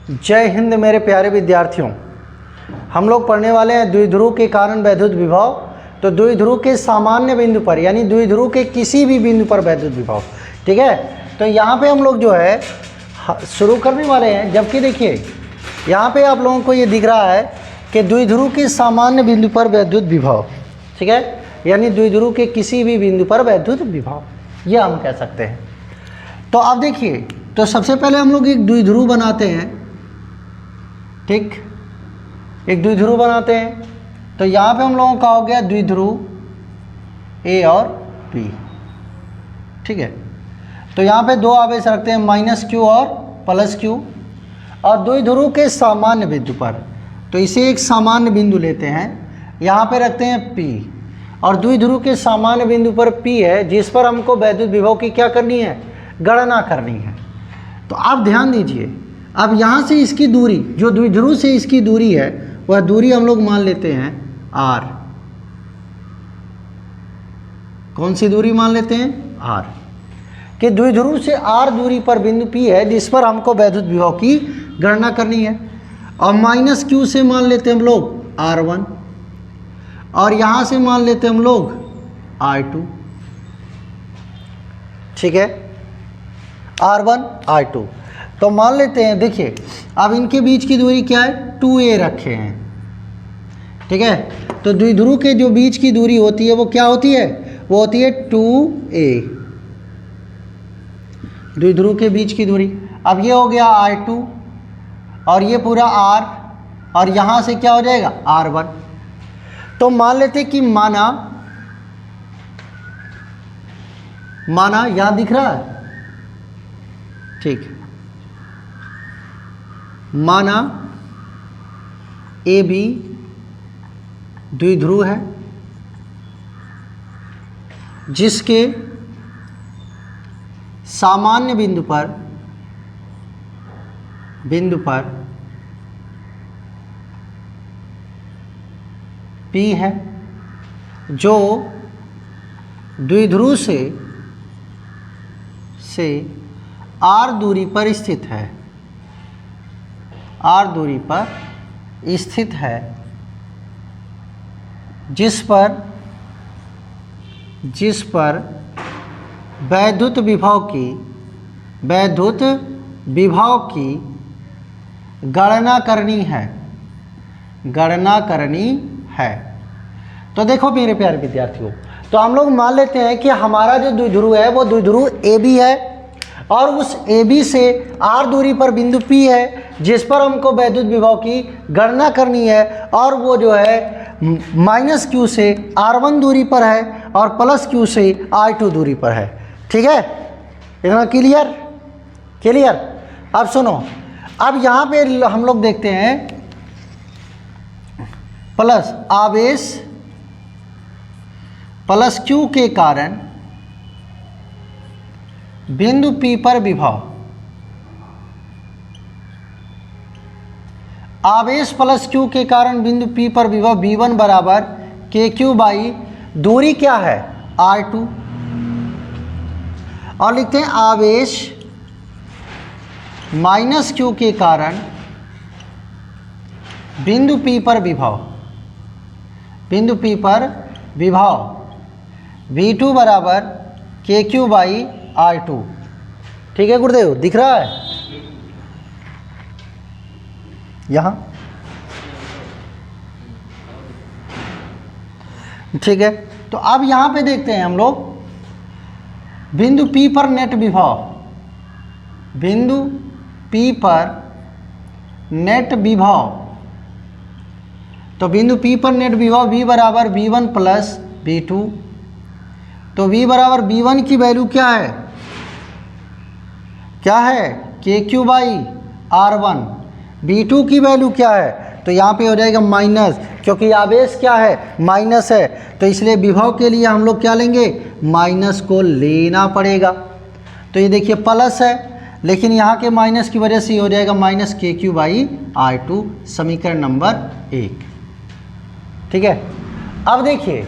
जय हिंद मेरे प्यारे विद्यार्थियों। हम लोग पढ़ने वाले हैं द्विध्रुव के कारण वैद्युत विभव। तो द्विध्रुव के सामान्य बिंदु पर यानी द्विध्रुव के किसी भी बिंदु पर वैद्युत विभव, ठीक है। तो यहाँ पे हम लोग जो है शुरू करने वाले हैं। जबकि देखिए यहाँ पे आप लोगों को ये दिख रहा है कि द्विध्रुव के सामान्य बिंदु पर वैद्युत विभव, ठीक है, यानी द्विध्रुव के किसी भी बिंदु पर वैद्युत विभव, ये हम कह सकते हैं। तो अब देखिए, तो सबसे पहले हम लोग एक द्विध्रुव बनाते हैं, ठीक, एक द्विध्रुव बनाते हैं। तो यहाँ पे हम लोगों का हो गया द्विध्रुव ए और बी, ठीक है। तो यहाँ पे दो आवेश रखते हैं, माइनस क्यू और प्लस क्यू, और द्विध्रुव के सामान्य बिंदु पर, तो इसे एक सामान्य बिंदु लेते हैं, यहाँ पे रखते हैं पी, और द्विध्रुव के सामान्य बिंदु पर पी है जिस पर हमको वैद्युत विभव की क्या करनी है, गणना करनी है। तो आप ध्यान दीजिए, अब यहाँ से इसकी दूरी, जो द्विध्रुव से इसकी दूरी है, वह दूरी हम लोग मान लेते हैं r। कौन सी दूरी मान लेते हैं, r, कि द्विध्रुव से r दूरी पर बिंदु P है जिस पर हमको वैद्युत विभव की गणना करनी है। और माइनस q से मान लेते हैं हम लोग r1, और यहाँ से मान लेते हैं हम लोग r2, ठीक है, r1 r2। तो मान लेते हैं, देखिए अब इनके बीच की दूरी क्या है, 2a रखे हैं, ठीक है। तो द्विध्रुव के जो बीच की दूरी होती है वो क्या होती है, वो होती है 2a, द्विध्रुव के बीच की दूरी। अब ये हो गया r2 और ये पूरा r, और यहाँ से क्या हो जाएगा r1। तो मान लेते कि माना यहाँ दिख रहा है, ठीक, माना ए बी द्विध्रुव है जिसके सामान्य बिंदु पर P है, जो द्विध्रुव से R दूरी पर स्थित है, R दूरी पर स्थित है, जिस पर वैद्युत विभव की गणना करनी है। तो देखो मेरे प्यारे विद्यार्थियों, तो हम लोग मान लेते हैं कि हमारा जो द्विध्रुव है वो द्विध्रुव ए बी है, और उस ए बी से R दूरी पर बिंदु P है जिस पर हमको वैद्युत विभव की गणना करनी है, और वो जो है माइनस Q से R1 दूरी पर है और प्लस Q से R2 दूरी पर है, ठीक है। इतना क्लियर। अब सुनो, अब यहाँ पे हम लोग देखते हैं प्लस आवेश प्लस Q के कारण बिंदु P पर विभव, आवेश प्लस Q के कारण बिंदु P पर विभव V1 बराबर KQ बाई दूरी क्या है R2, और लिखते हैं आवेश माइनस Q के कारण बिंदु P पर विभव V2 बराबर KQ बाई R2, ठीक है गुरुदेव, दिख रहा है यहाँ, ठीक है। तो अब यहाँ पे देखते हैं हम लोग बिंदु P पर नेट विभव, बिंदु P पर नेट विभव, तो बिंदु P पर नेट विभव V बराबर V1 प्लस V2। तो V बराबर V1 की वैल्यू क्या है, KQ बाई R1। V2 की वैल्यू क्या है, तो यहाँ पे हो जाएगा माइनस, क्योंकि आवेश क्या है, माइनस है, तो इसलिए विभव के लिए हम लोग क्या लेंगे, माइनस को लेना पड़ेगा। तो ये देखिए प्लस है, लेकिन यहाँ के माइनस की वजह से हो जाएगा माइनस KQ बाई R2, समीकरण नंबर 1, ठीक है। अब देखिए,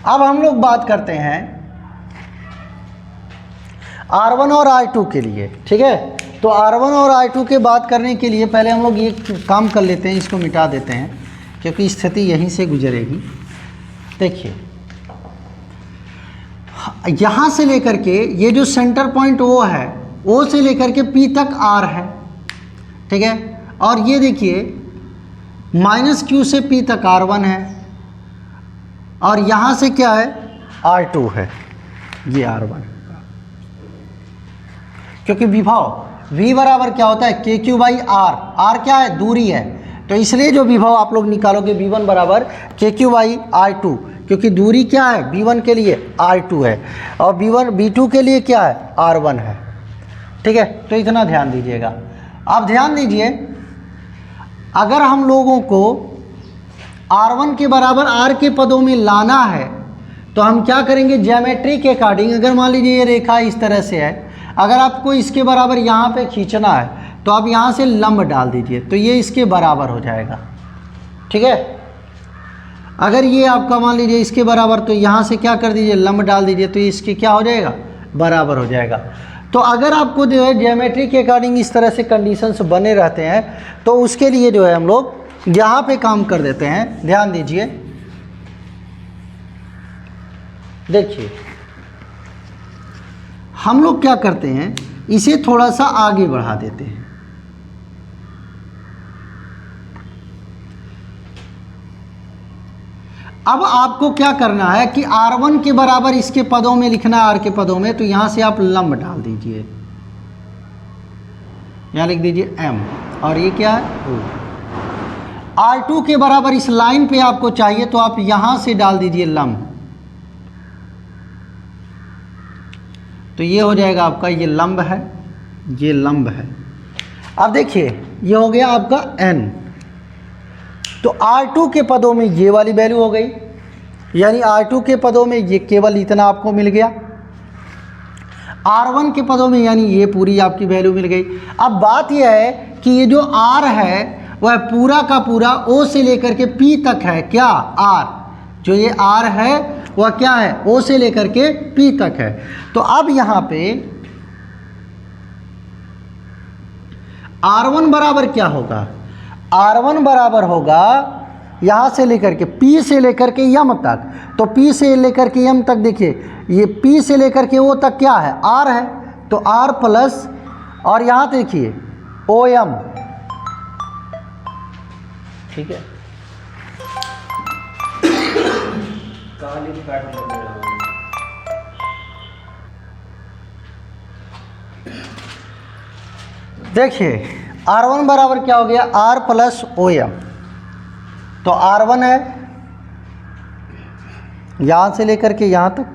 अब हम लोग बात करते हैं R1 और R2 के लिए, ठीक है। तो R1 और R2 के बात करने के लिए पहले हम लोग ये काम कर लेते हैं, इसको मिटा देते हैं क्योंकि स्थिति यहीं से गुजरेगी। देखिए यहाँ से लेकर के ये जो सेंटर पॉइंट O है, O से लेकर के P तक R है, ठीक है। और ये देखिए -Q से P तक R1 है और यहाँ से क्या है R2 है, ये R1, क्योंकि विभव V बराबर क्या होता है KQ/R, R क्या है दूरी है, तो इसलिए जो विभव आप लोग निकालोगे V1 बराबर KQ/R2, क्योंकि दूरी क्या है V1 के लिए R2 है और V2 के लिए क्या है R1 है, ठीक है। तो इतना ध्यान दीजिएगा। अब ध्यान दीजिए, अगर हम लोगों को R1 के बराबर R के पदों में लाना है तो हम क्या करेंगे, ज्योमेट्री के अकॉर्डिंग, अगर मान लीजिए ये रेखा इस तरह से है, अगर आपको इसके बराबर यहाँ पे खींचना है तो आप यहाँ से लंब डाल दीजिए तो ये इसके बराबर हो जाएगा, ठीक है। अगर ये आपका मान लीजिए इसके बराबर, तो यहाँ से क्या कर दीजिए लंब डाल दीजिए तो ये इसके क्या हो जाएगा बराबर हो जाएगा। तो अगर आपको जो है ज्योमेट्री के अकॉर्डिंग इस तरह से कंडीशंस बने रहते हैं तो उसके लिए जो है हम लोग यहाँ पे काम कर देते हैं। ध्यान दीजिए, देखिए हम लोग क्या करते हैं, इसे थोड़ा सा आगे बढ़ा देते हैं। अब आपको क्या करना है कि R1 के बराबर इसके पदों में लिखना है, R के पदों में, तो यहां से आप लंब डाल दीजिए, यहां लिख दीजिए M और ये क्या है O। R2 के बराबर इस लाइन पे आपको चाहिए तो आप यहां से डाल दीजिए लंब, तो ये हो जाएगा आपका, ये लंब है, ये लंब है। अब देखिए ये हो गया आपका N, तो R2 के पदों में ये वाली वैल्यू हो गई, यानी R2 के पदों में ये केवल इतना आपको मिल गया, R1 के पदों में यानी ये पूरी आपकी वैल्यू मिल गई। अब बात यह है कि ये जो R है वह पूरा का पूरा O से लेकर के P तक है, क्या R, जो ये R है वह क्या है O से लेकर के P तक है। तो अब यहाँ पे R1 बराबर क्या होगा, R1 बराबर होगा यहाँ से लेकर के P से लेकर के M तक, तो P से लेकर के M तक देखिए ये P से लेकर के O तक क्या है R है, तो R प्लस और यहाँ देखिए OM, ठीक है। देखिए R1 बराबर क्या हो गया R प्लस OM, तो R1 है यहाँ से लेकर के यहाँ तक,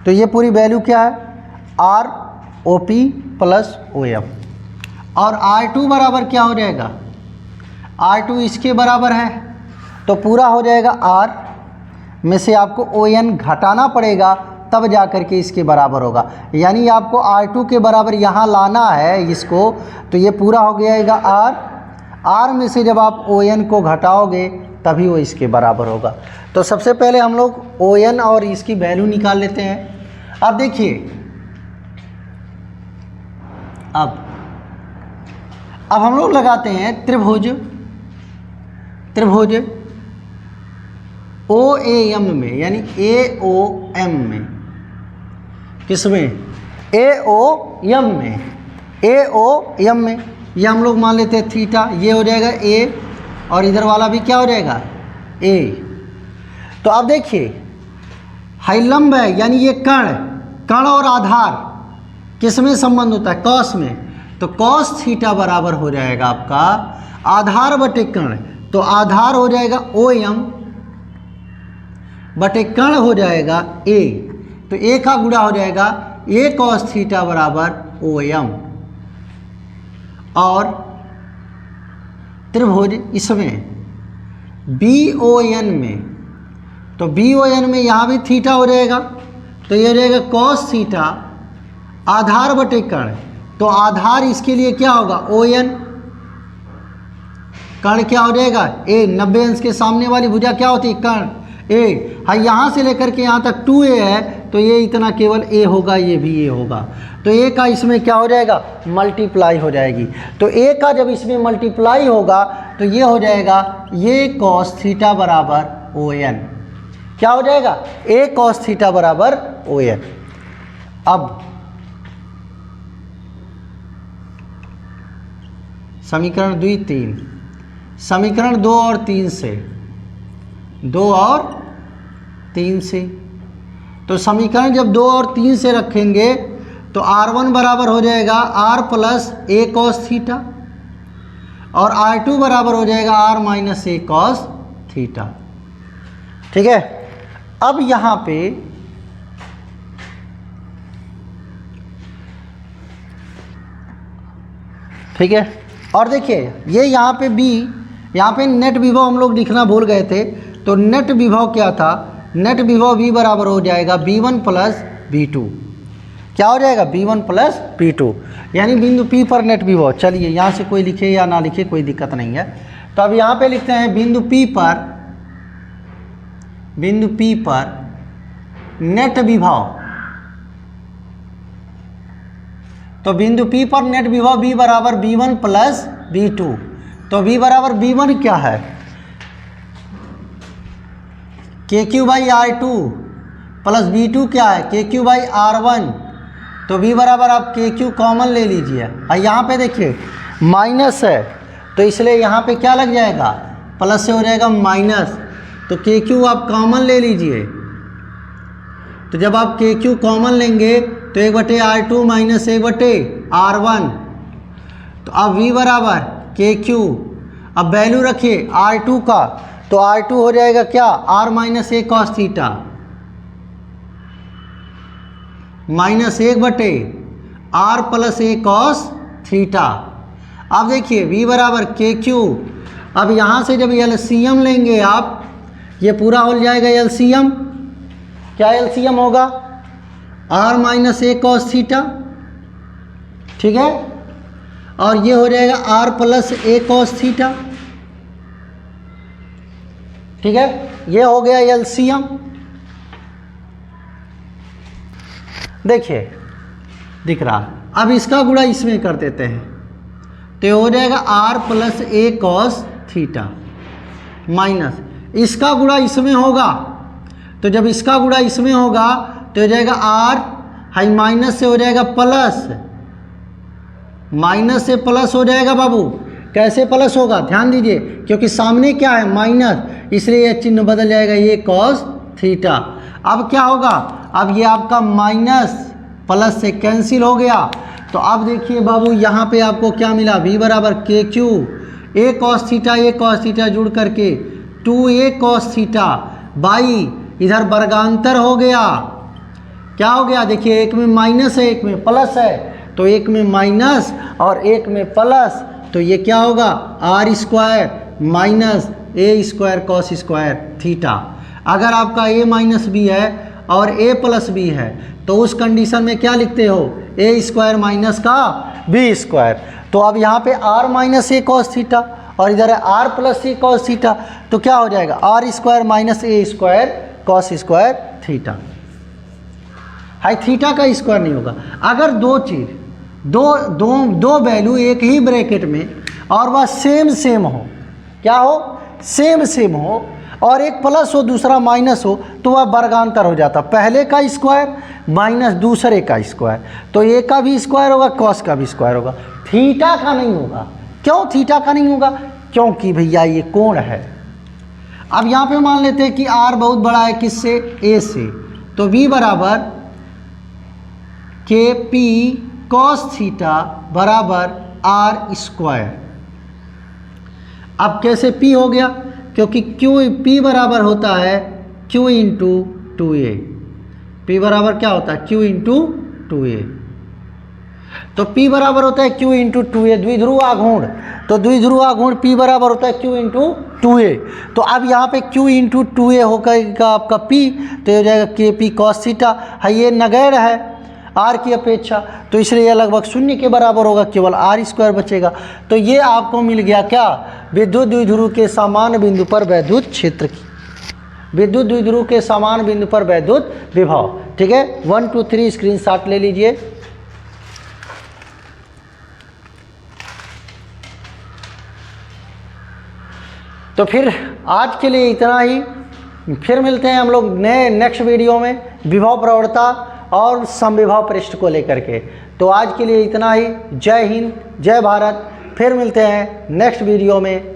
तो ये पूरी वैल्यू क्या है ROP प्लस OM, और R2 बराबर क्या हो जाएगा, R2 इसके बराबर है तो पूरा हो जाएगा R में से आपको ON घटाना पड़ेगा तब जा कर के इसके बराबर होगा, यानी आपको R2 के बराबर यहाँ लाना है इसको, तो ये पूरा हो जाएगा R में से जब आप ON को घटाओगे तभी वो इसके बराबर होगा। तो सबसे पहले हम लोग ON और इसकी वैल्यू निकाल लेते हैं। अब देखिए अब हम लोग लगाते हैं त्रिभुज OAM में, यानी AOM में, किसमें AOM में, ये हम लोग मान लेते हैं थीटा, ये हो जाएगा A और इधर वाला भी क्या हो जाएगा A। तो अब देखिए हाई लंब है, यानी ये कण और आधार किस में संबंध होता है कॉस में, तो कॉस थीटा बराबर हो जाएगा आपका आधार बटे कण, तो आधार हो जाएगा OM बटे कण हो जाएगा A, तो A का गुणा हो जाएगा A कॉस थीटा बराबर OM। और त्रिभुज इसमें BON में, तो BON में यहाँ भी थीटा हो जाएगा, तो ये हो जाएगा कॉस थीटा आधार बटे कण, तो आधार इसके लिए क्या होगा ON, कण क्या हो जाएगा A, 90 अंश के सामने वाली भुजा क्या होती है कण A, हाँ यहाँ से लेकर के यहाँ तक 2A है, तो ये इतना केवल ए होगा, ये भी ए होगा, तो ए का इसमें क्या हो जाएगा, मल्टीप्लाई हो जाएगी। तो ए का जब इसमें मल्टीप्लाई होगा तो ये हो जाएगा ये कॉस थीटा बराबर ओ एन। क्या हो जाएगा, ए कॉस थीटा बराबर ओ एन। अब समीकरण 2 3, समीकरण 2 और 3 से, 2 और 3 से, तो समीकरण जब 2 और 3 से रखेंगे तो R1 बराबर हो जाएगा R plus a cos theta और R2 बराबर हो जाएगा R minus a cos theta. ठीक है, अब यहाँ पे ठीक है, और देखिए ये यहाँ पे बी, यहाँ पे नेट विभव हम लोग लिखना भूल गए थे, तो नेट विभव क्या था, नेट विभव v बराबर हो जाएगा v1 प्लस v2। क्या हो जाएगा, v1 प्लस v2, यानी बिंदु P पर नेट विभव। चलिए यहाँ से कोई लिखे या ना लिखे कोई दिक्कत नहीं है, तो अब यहाँ पे लिखते हैं बिंदु P पर नेट विभव। तो बिंदु P पर नेट विभव v बराबर v1 प्लस v2। तो v बराबर v1 क्या है, KQ by R2 plus v2 क्या है, KQ बाई R1। तो v बराबर आप KQ कॉमन ले लीजिए, और यहाँ पे देखिए माइनस है तो इसलिए यहाँ पे क्या लग जाएगा, प्लस से हो जाएगा माइनस, तो KQ आप कॉमन ले लीजिए। तो जब आप KQ कॉमन लेंगे तो 1/R2 माइनस 1/R1। तो अब v बराबर KQ, अब वैल्यू रखिए R2 का, तो R2 हो जाएगा क्या, R minus a cos theta minus 1/R plus a cos theta. अब देखिए v बराबर KQ, अब यहाँ से जब LCM लेंगे आप, ये पूरा हो जाएगा LCM। क्या LCM होगा, R minus a cos theta, ठीक है, और ये हो जाएगा R plus a cos theta. ठीक है, ये हो गया LCM। देखिए दिख रहा, अब इसका गुणा इसमें कर देते हैं, तो हो जाएगा R plus a cos theta minus इसका गुणा इसमें होगा, तो जब इसका गुणा इसमें होगा तो हो जाएगा R, हाई माइनस से हो जाएगा प्लस, माइनस से प्लस हो जाएगा बाबू। कैसे प्लस होगा, ध्यान दीजिए, क्योंकि सामने क्या है माइनस, इसलिए यह चिन्ह बदल जाएगा, ये कॉस थीटा। अब क्या होगा, अब ये आपका माइनस प्लस से कैंसिल हो गया, तो अब देखिए बाबू यहाँ पे आपको क्या मिला, v बराबर KQ ए कॉस थीटा जुड़ करके 2a कॉस थीटा बाई, इधर वर्गांतर हो गया, क्या हो गया, देखिए एक में माइनस है एक में प्लस है, तो एक में माइनस और एक में प्लस, तो ये क्या होगा R square minus a square cos square theta. अगर आपका a माइनस बी है और a प्लस बी है तो उस कंडीशन में क्या लिखते हो, a स्क्वायर माइनस का b स्क्वायर। तो अब यहाँ पे R minus a cos theta और इधर है R plus a cos theta, तो क्या हो जाएगा R square minus a square cos square theta. हाई थीटा का स्क्वायर नहीं होगा। अगर दो चीज़ दो वैल्यू एक ही ब्रैकेट में और वह सेम हो, क्या हो, सेम हो, और एक प्लस हो दूसरा माइनस हो, तो वह वर्गांतर हो जाता, पहले का स्क्वायर माइनस दूसरे का स्क्वायर, तो ए का भी स्क्वायर होगा कॉस का भी स्क्वायर होगा, थीटा का नहीं होगा। क्यों थीटा का नहीं होगा, क्योंकि भैया ये कोण है। अब यहाँ पे मान लेते हैं कि R बहुत बड़ा है किससे, A से, तो V बराबर KP कॉस थीटा बराबर R स्क्वायर। अब कैसे P हो गया, क्योंकि P बराबर होता है Q इंटू 2A। P बराबर क्या होता है, Q इंटू 2A। तो P बराबर होता है Q इंटू 2A, द्विध्रुव आघूर्ण, तो द्विध्रुव आघूर्ण P बराबर होता है Q इंटू 2A। तो अब यहाँ पे Q इंटू 2A होकर आपका P, तो हो जाएगा KP कॉस थीटा। है ये नगण्य है R की अपेक्षा, तो इसलिए यह लगभग 0 के बराबर होगा, केवल R स्क्वायर बचेगा। तो ये आपको मिल गया क्या, विद्युत द्विध्रुव के समान बिंदु पर वैद्युत क्षेत्र की, विद्युत द्विध्रुव के समान बिंदु पर वैद्युत विभव। ठीक है, 1 2 3 स्क्रीनशॉट ले लीजिए। तो फिर आज के लिए इतना ही, फिर मिलते हैं हम लोग नेक्स्ट वीडियो में विभव प्रवणता और समविभव पृष्ठ को लेकर के। तो आज के लिए इतना ही। जय हिंद, जय भारत। फिर मिलते हैं नेक्स्ट वीडियो में।